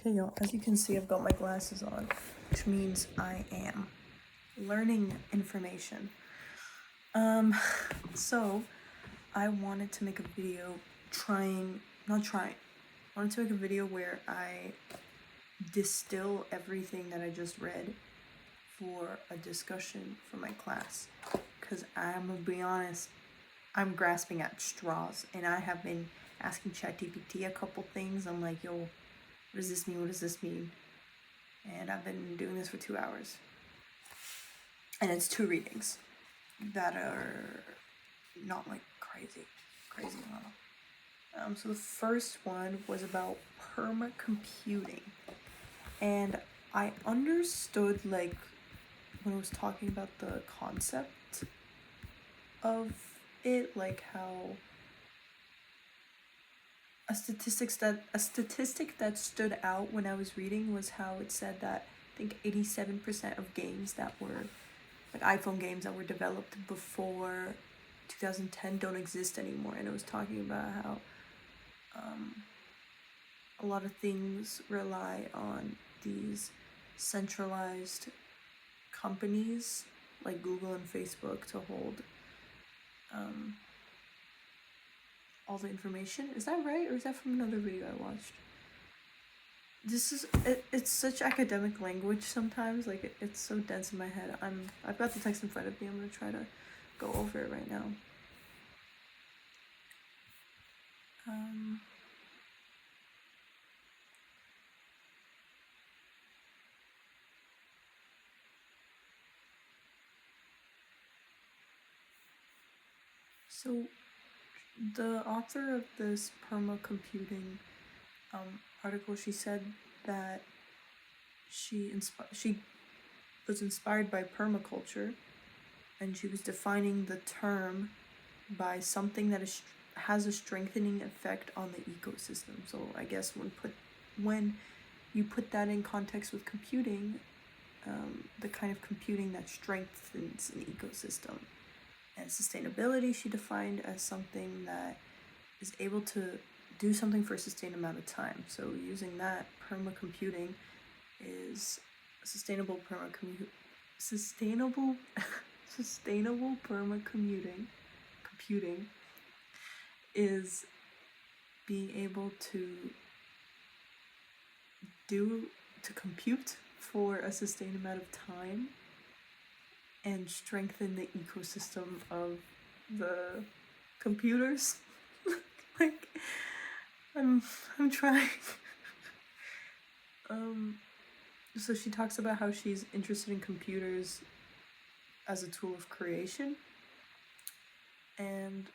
Okay, y'all, as you can see, I've got my glasses on, which means I am learning information. So I wanted to make a video I wanted to make a video where I distill everything that I just read for a discussion for my class. Because I'm gonna be honest, I'm grasping at straws, and I have been asking ChatGPT a couple things. I'm like, yo, what does this mean? What does this mean? And I've been doing this for 2 hours. And it's 2 readings that are not like crazy long. So the first one was about perma-computing. And I understood, like, when I was talking about the concept of it, like how a statistic that stood out when I was reading was how it said that I think 87% of games that were like iPhone games that were developed before 2010 don't exist anymore. And it was talking about how a lot of things rely on these centralized companies like Google and Facebook to hold all the information. Is that right, or is that from another video I watched? It's such academic language sometimes, like it's so dense in my head. I've got the text in front of me. I'm gonna try to go over it right now. So the author of this perma-computing article, she said that she was inspired by permaculture, and she was defining the term by something that has a strengthening effect on the ecosystem. So I guess when you put that in context with computing, the kind of computing that strengthens an ecosystem. And sustainability she defined as something that is able to do something for a sustained amount of time. So using that, perma-computing is sustainable perma-computing is being able to compute for a sustained amount of time and strengthen the ecosystem of the computers. Like, I'm trying. So she talks about how she's interested in computers as a tool of creation, and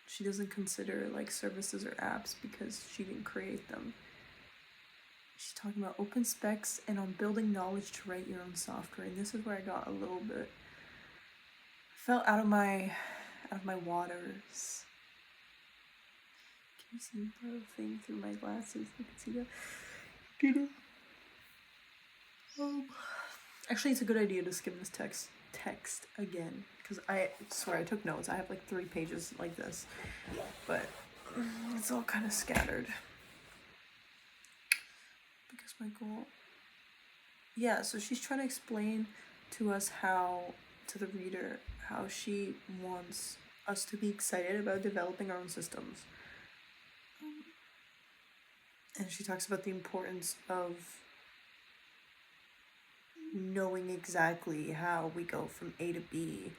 she doesn't consider like services or apps because she didn't create them. She's talking about open specs and on building knowledge to write your own software. And this is where I got a little bit fell out of my waters. Can you see the thing through my glasses? You can see that. Actually, it's a good idea to skim this text again, because I swear I took notes. I have like 3 pages like this, but it's all kind of scattered. Because my goal, yeah. So she's trying to explain to us to the reader, how she wants us to be excited about developing our own systems. And she talks about the importance of knowing exactly how we go from A to B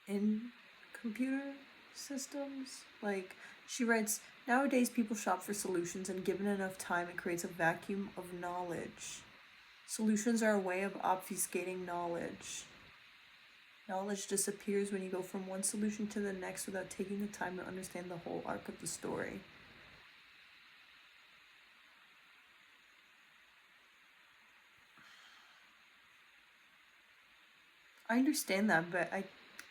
in computer systems. Like, she writes, nowadays people shop for solutions, and given enough time it creates a vacuum of knowledge. Solutions are a way of obfuscating knowledge. Knowledge disappears when you go from one solution to the next without taking the time to understand the whole arc of the story. I understand that, but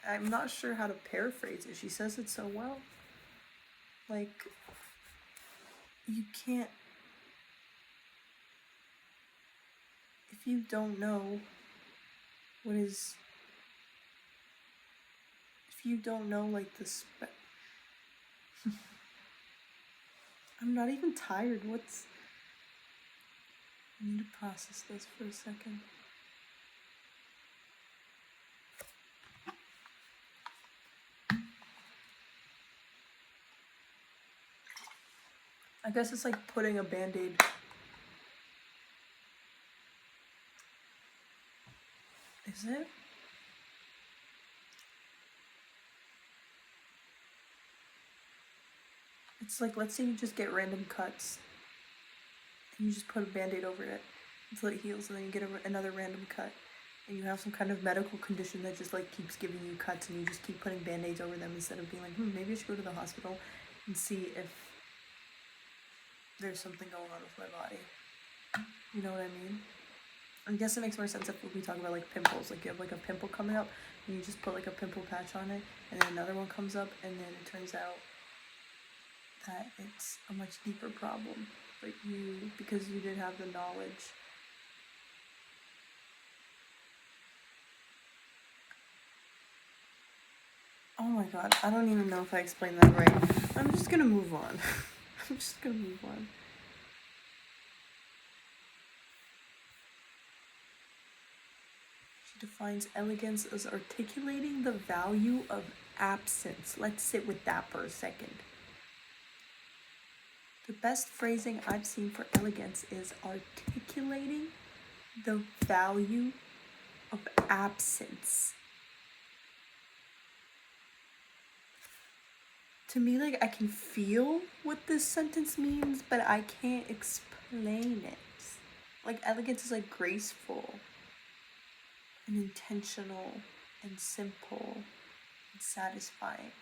I'm not sure how to paraphrase it. She says it so well. Like, you can't, if you don't know like I'm not even tired. I need to process this for a second. I guess it's like putting a band-aid. Is it? It's like, let's say you just get random cuts. And you just put a band-aid over it until it heals, and then you get another random cut. And you have some kind of medical condition that just like keeps giving you cuts, and you just keep putting band-aids over them instead of being like, maybe I should go to the hospital and see if there's something going on with my body. You know what I mean? I guess it makes more sense if we talk about like pimples. Like you have like a pimple coming up, and you just put like a pimple patch on it, and then another one comes up, and then it turns out that it's a much deeper problem. But because you didn't have the knowledge. Oh my god, I don't even know if I explained that right. I'm just gonna move on. I'm just gonna move on. She defines elegance as articulating the value of absence. Let's sit with that for a second. The best phrasing I've seen for elegance is articulating the value of absence. To me, like, I can feel what this sentence means, but I can't explain it. Like, elegance is like graceful and intentional and simple and satisfying.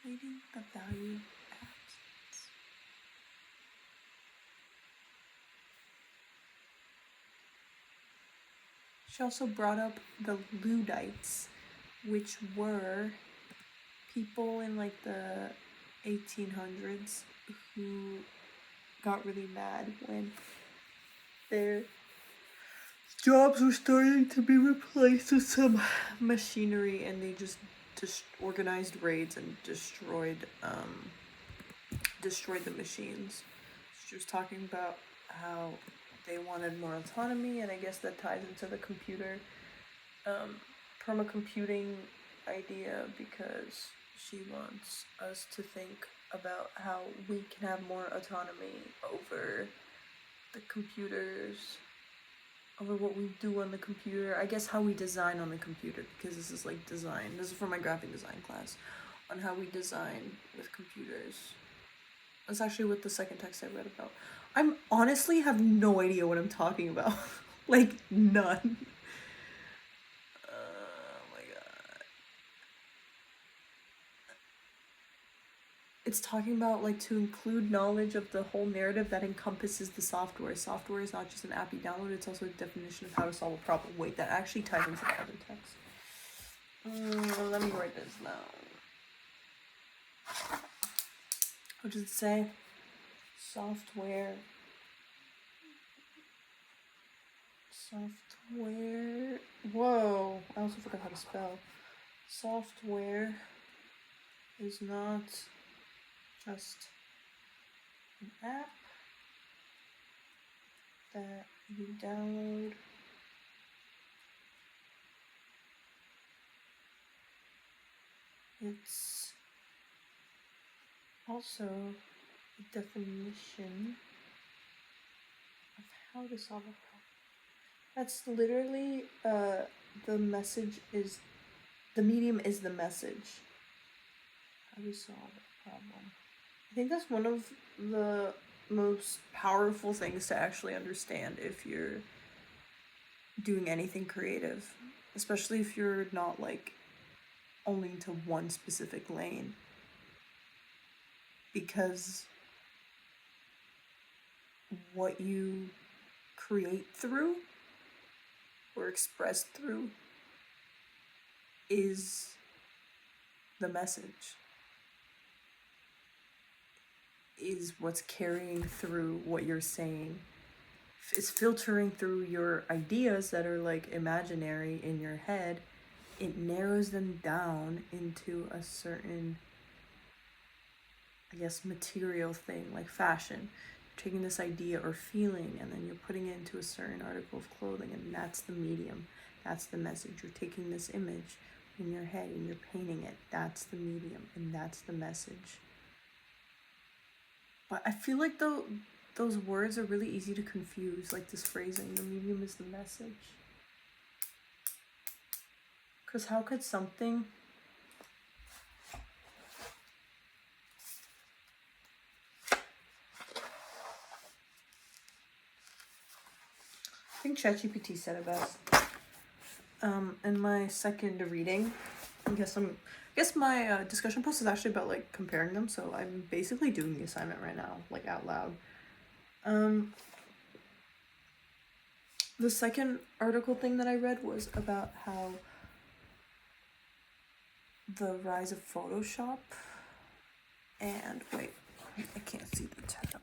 Articulating the value of absence. She also brought up the Luddites, which were people in like the 1800s who got really mad when their jobs were starting to be replaced with some machinery, and they just organized raids and destroyed the machines. She was talking about how they wanted more autonomy, and I guess that ties into the computer permacomputing idea, because she wants us to think about how we can have more autonomy over the computers, over what we do on the computer. I guess how we design on the computer, because this is like design. This is for my graphic design class, on how we design with computers. That's actually what the second text I read about. I'm honestly have no idea what I'm talking about. Like, none. It's talking about like to include knowledge of the whole narrative that encompasses the software. Software is not just an app you download, it's also a definition of how to solve a problem. Wait, that actually ties into the other text. Let me write this down. What does it say? Software. Whoa, I also forgot how to spell. Software is not just an app that you download. It's also a definition of how to solve a problem. That's literally the message is, the medium is the message. How to solve a problem. I think that's one of the most powerful things to actually understand if you're doing anything creative, especially if you're not like only into one specific lane, because what you create through or express through is the message, is what's carrying through what you're saying. It's filtering through your ideas that are like imaginary in your head. It narrows them down into a certain, I guess, material thing, like fashion. taking this idea or feeling and then you're putting it into a certain article of clothing, and that's the medium, that's the message. You're taking this image in your head and you're painting it, that's the medium and that's the message. But I feel like those words are really easy to confuse, like this phrasing, the medium is the message. Because how could something I think ChatGPT said it best. In my second reading, I guess my discussion post is actually about like comparing them, so I'm basically doing the assignment right now, like out loud. The second article thing that I read was about how the rise of Photoshop and wait, I can't see the tab.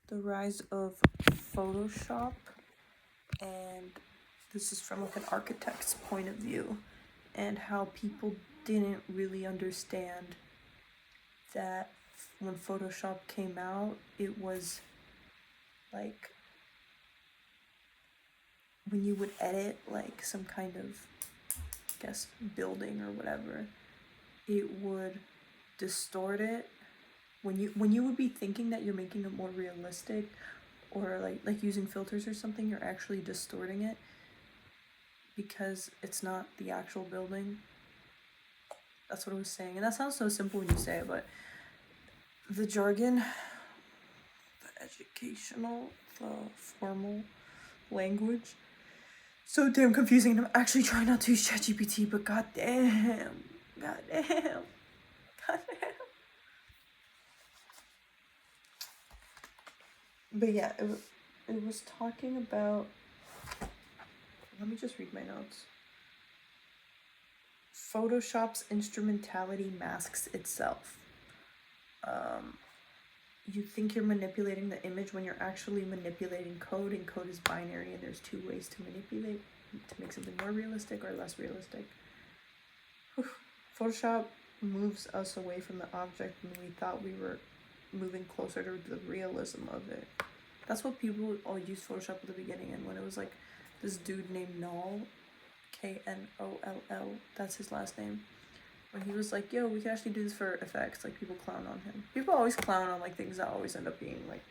The rise of Photoshop, and this is from like an architect's point of view, and how people didn't really understand that when Photoshop came out, it was like when you would edit like some kind of, I guess, building or whatever, it would distort it. When you would be thinking that you're making it more realistic, or like using filters or something, you're actually distorting it because it's not the actual building. That's what I was saying, and that sounds so simple when you say it, but the jargon, the educational, the formal language, so damn confusing. And I'm actually trying not to use ChatGPT, but goddamn. But yeah, it was talking about, let me just read my notes. Photoshop's instrumentality masks itself. You think you're manipulating the image when you're actually manipulating code, and code is binary, and there's two ways to manipulate to make something more realistic or less realistic. Photoshop moves us away from the object when we thought we were moving closer to the realism of it. That's what people all used Photoshop at the beginning, and when it was like this dude named Knoll, Knoll, that's his last name, when he was like, yo, we can actually do this for effects, like people clown on him. People always clown on like things that always end up being like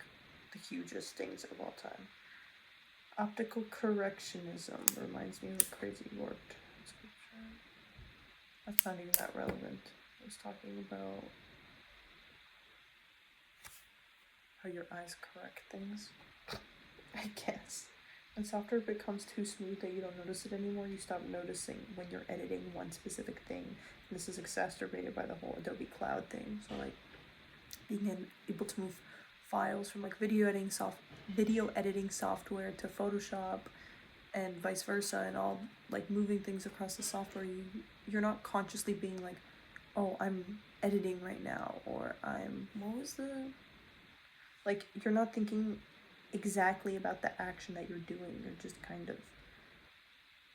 the hugest things of all time. Optical correctionism reminds me of a crazy word. That's not even that relevant. I was talking about how your eyes correct things, I guess. When software becomes too smooth that you don't notice it anymore, you stop noticing when you're editing one specific thing. And this is exacerbated by the whole Adobe Cloud thing. So like being able to move files from like video editing software to Photoshop and vice versa, and all like moving things across the software, you're not consciously being like, oh, I'm editing right now, or like you're not thinking exactly about the action that you're doing. You're just kind of,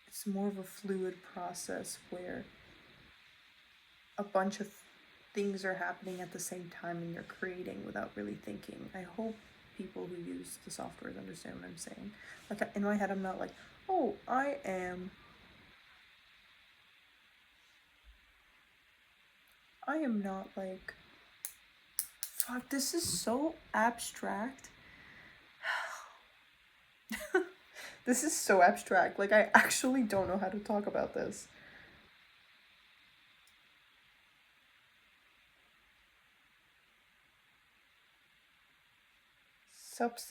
it's more of a fluid process where a bunch of things are happening at the same time and you're creating without really thinking. I hope people who use the software understand what I'm saying. Like in my head, I'm not like, oh, I am not like, fuck, this is so abstract. This is so abstract. Like, I actually don't know how to talk about this.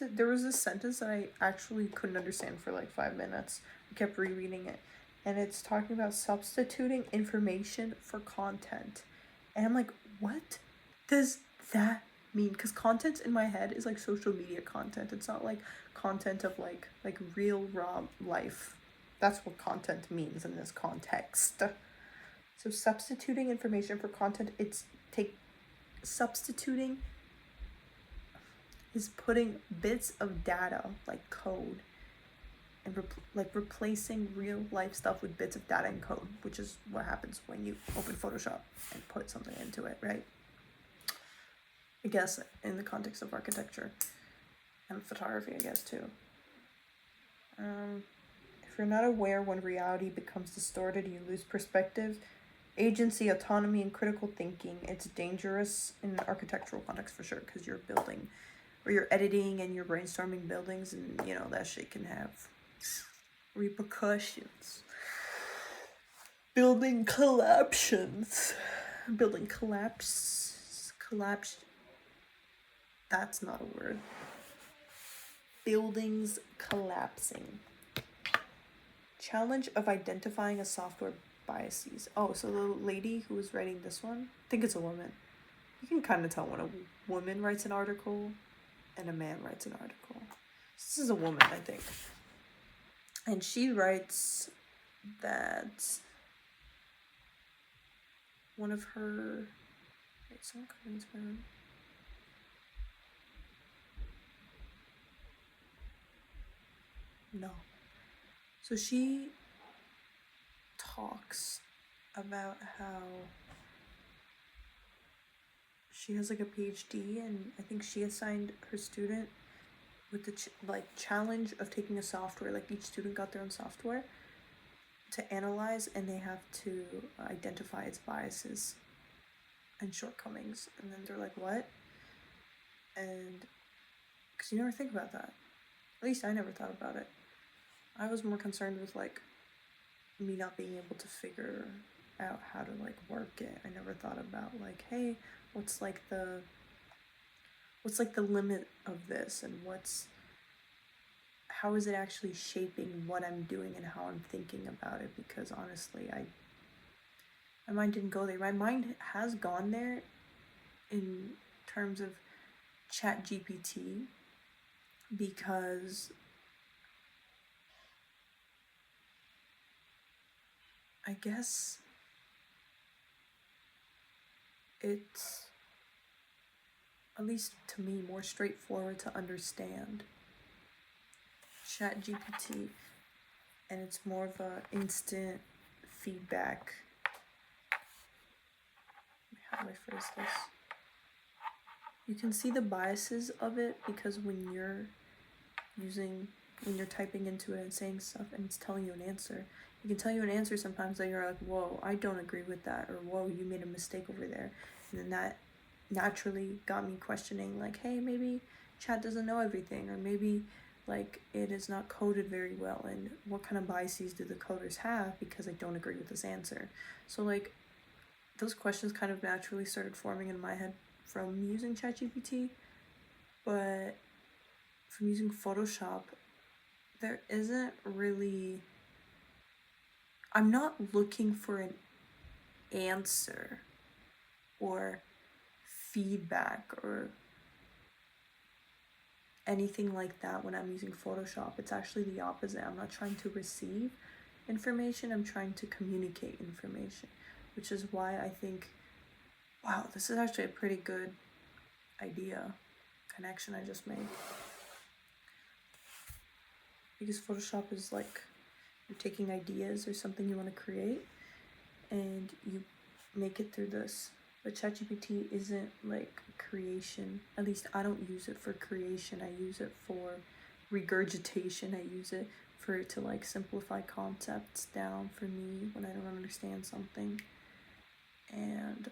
There was this sentence that I actually couldn't understand for like 5 minutes. I kept rereading it. And it's talking about substituting information for content. And I'm like, what does that mean? Because content in my head is like social media content. It's not like content of like real raw life. That's what content means in this context. So substituting information for content, substituting is putting bits of data like code and replacing real life stuff with bits of data and code, which is what happens when you open Photoshop and put something into it, right? I guess in the context of architecture and photography, I guess too. If you're not aware when reality becomes distorted, you lose perspective, agency, autonomy, and critical thinking. It's dangerous in an architectural context for sure, because you're building, or you're editing and you're brainstorming buildings, and you know that shit can have repercussions. Building collapse. That's not a word. Buildings collapsing. Challenge of identifying a software biases. Oh, so the lady who was writing this one, I think it's a woman. You can kind of tell when a woman writes an article and a man writes an article. This is a woman, I think. And she writes that one of her... Wait, someone come into my room. No. So she talks about how she has like a PhD, and I think she assigned her student with the challenge of taking a software. Like each student got their own software to analyze, and they have to identify its biases and shortcomings. And then they're like, what? And because you never think about that. At least I never thought about it. I was more concerned with like me not being able to figure out how to like work it. I never thought about like, hey, what's like the limit of this, and how is it actually shaping what I'm doing and how I'm thinking about it? Because honestly, my mind didn't go there. My mind has gone there in terms of ChatGPT, because I guess it's, at least to me, more straightforward to understand ChatGPT, and it's more of a instant feedback. How do I phrase this? You can see the biases of it, because when you're typing into it and saying stuff and it's telling you an answer, it can tell you an answer sometimes that you're like, whoa, I don't agree with that, or whoa, you made a mistake over there. And then that naturally got me questioning, like, hey, maybe chat doesn't know everything, or maybe like it is not coded very well, and what kind of biases do the coders have because I don't agree with this answer. So like those questions kind of naturally started forming in my head from using ChatGPT, but from using Photoshop, there isn't really, I'm not looking for an answer or feedback or anything like that when I'm using Photoshop. It's actually the opposite. I'm not trying to receive information, I'm trying to communicate information, which is why I think, wow, this is actually a pretty good connection I just made. Because Photoshop is like, you're taking ideas or something you want to create and you make it through this. But ChatGPT isn't like creation. At least I don't use it for creation. I use it for regurgitation. I use it for it to like simplify concepts down for me when I don't understand something. And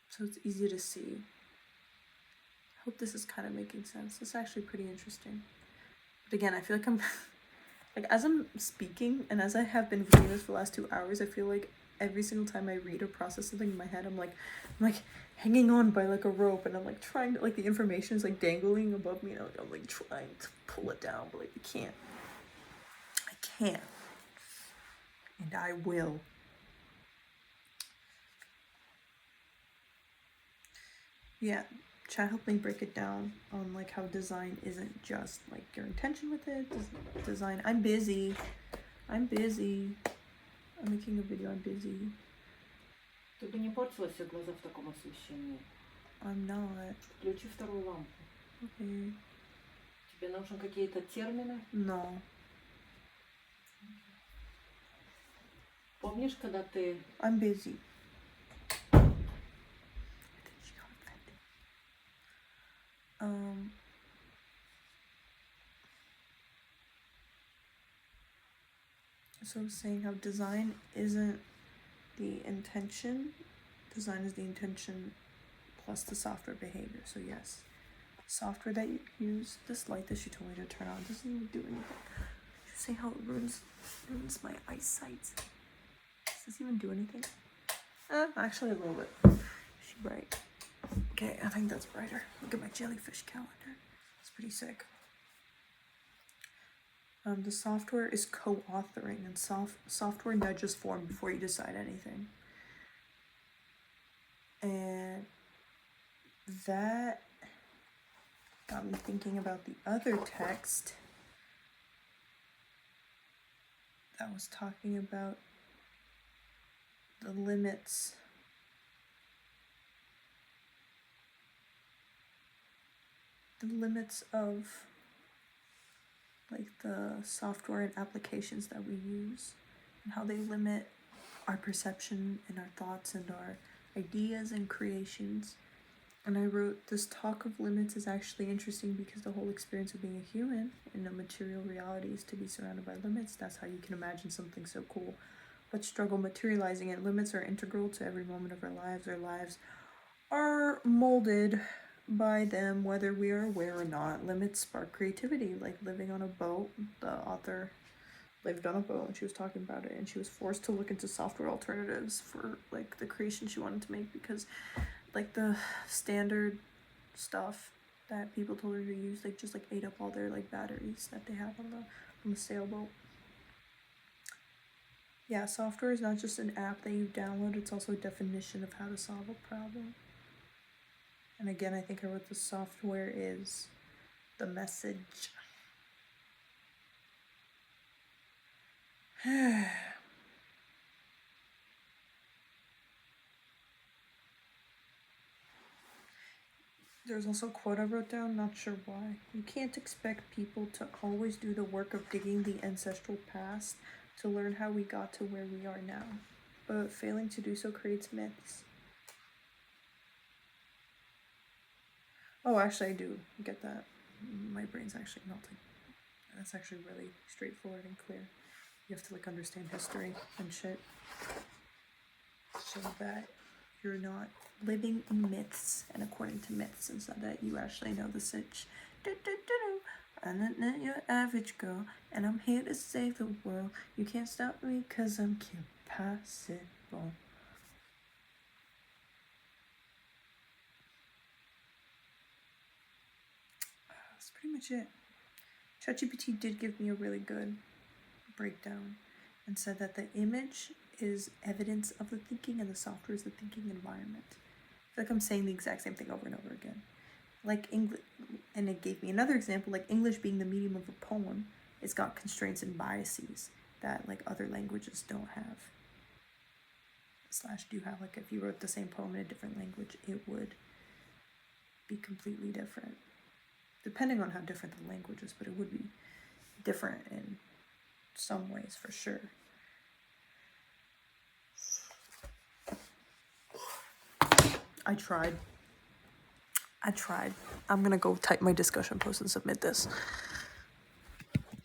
so it's easy to see. I hope this is kind of making sense. It's actually pretty interesting. But again, I feel like I'm like, as I'm speaking and as I have been reading this for the last 2 hours, I feel like every single time I read or process something in my head, I'm like hanging on by like a rope, and I'm like trying to, like, the information is like dangling above me, and I'm like trying to pull it down, but like I can't. And I will. Yeah, chat helped me break it down on like how design isn't just like your intention with it. Design. I'm busy. I'm making a video. I'm busy. Ты бы не портила себе глаза в таком освещении. I'm not. Включи вторую лампу. Okay. Тебе нужны какие-то термины? No. Помнишь, когда ты... I'm busy. So I was saying how design isn't the intention. Design is the intention plus the software behavior. So yes, software that you use, this light that she told me to turn on doesn't even do anything. She's saying how it ruins my eyesight. Does this even do anything? Actually a little bit. She's bright. Okay, I think that's brighter. Look at my jellyfish calendar. It's pretty sick. The software is co-authoring, and software nudges form before you decide anything. And that got me thinking about the other text that was talking about the limits of like the software and applications that we use and how they limit our perception and our thoughts and our ideas and creations. And I wrote, this talk of limits is actually interesting because the whole experience of being a human in a material reality is to be surrounded by limits. That's how you can imagine something so cool, but struggle materializing it. Limits are integral to every moment of our lives. Our lives are molded by them, whether we are aware or not. Limits spark creativity, like living on a boat. The author lived on a boat and she was talking about it, and she was forced to look into software alternatives for like the creation she wanted to make, because like the standard stuff that people told her to use, like just like ate up all their like batteries that they have on the sailboat. Yeah, software is not just an app that you download, it's also a definition of how to solve a problem. And again, I think I wrote the software is the message. There's also a quote I wrote down, not sure why. You can't expect people to always do the work of digging the ancestral past to learn how we got to where we are now. But failing to do so creates myths. Oh, actually, I do get that. My brain's actually melting. That's actually really straightforward and clear. You have to like understand history and shit, so that you're not living in myths and according to myths, and so that you actually know the sitch. I'm not your average girl, and I'm here to save the world. You can't stop me, cause I'm impossible. That's pretty much it. ChatGPT did give me a really good breakdown and said that the image is evidence of the thinking and the software is the thinking environment. I feel like I'm saying the exact same thing over and over again. Like English, and it gave me another example, like English being the medium of a poem, it's got constraints and biases that like other languages don't have. / do have. Like if you wrote the same poem in a different language, it would be completely different. Depending on how different the language is, but it would be different in some ways for sure. I tried. I'm gonna go type my discussion post and submit this.